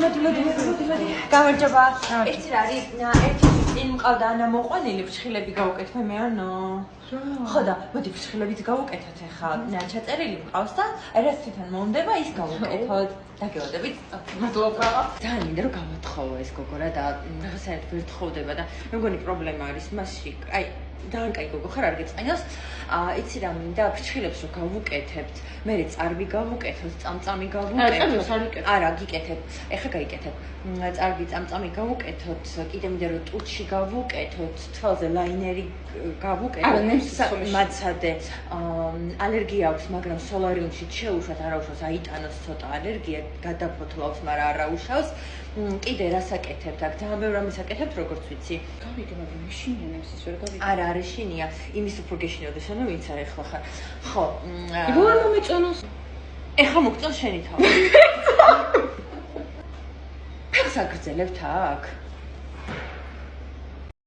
მოდი. გამარჯობა. იცი რა არის? ერთი წინ მყავდა ანა მოყვანილი ფრჩხილები გავუკეთე მეანო. ხო და მოდი ფრჩხილებიც გავუკეთოთ ახლა. ჩაწერილი მყავს და რაც თვითონ მომდება ის გავუკეთოთ. დაგეოდებით. მადლობა. ძალიან მინდა რომ გავათხოვო ეს გოგო რა და საერთოდ ვერ თხოვდება და მეგონი პრობლემა არის მასში. აი ძალიან კაი გოგო ხარ არ გეწყინოს. იცი რა მინდა ფრჩხილებს რომ გავუკეთებთ. მე წარბი გავუკეთოთ, წამწამი გავუკეთოთ. არა, გიკეთებ. ეხლა გაიკეთებ. წარბი, წამწამი გავუკეთოთ, კიდე მინდა რომ ტუჩი გავუკეთოთ, თვალზე ლაინერი გავუკეთოთ. მაცადე. ალერგია აქვს, მაგრამ სოლარიუმში შეუშვათ, არა უშავს, აიტანოს ცოტა ალერგია, გადაფოთლავს, მაგრამ არა უშავს. კიდე რასაკეთებთ აქ? ძალიან ბევრ რამეს აკეთებთ, როგორც ვიცი. გავიგე, მაგრამ შინია ნემსის ვერ გავიგე. არა, არა შინია. იმის უფრო გეშინოდა, შენო ვინც არის ხო ხარ? ხო. როგორ მომეწონოს? ეხლა მოგწონს შენი თავი. ფეხს აგრძელებთ აქ?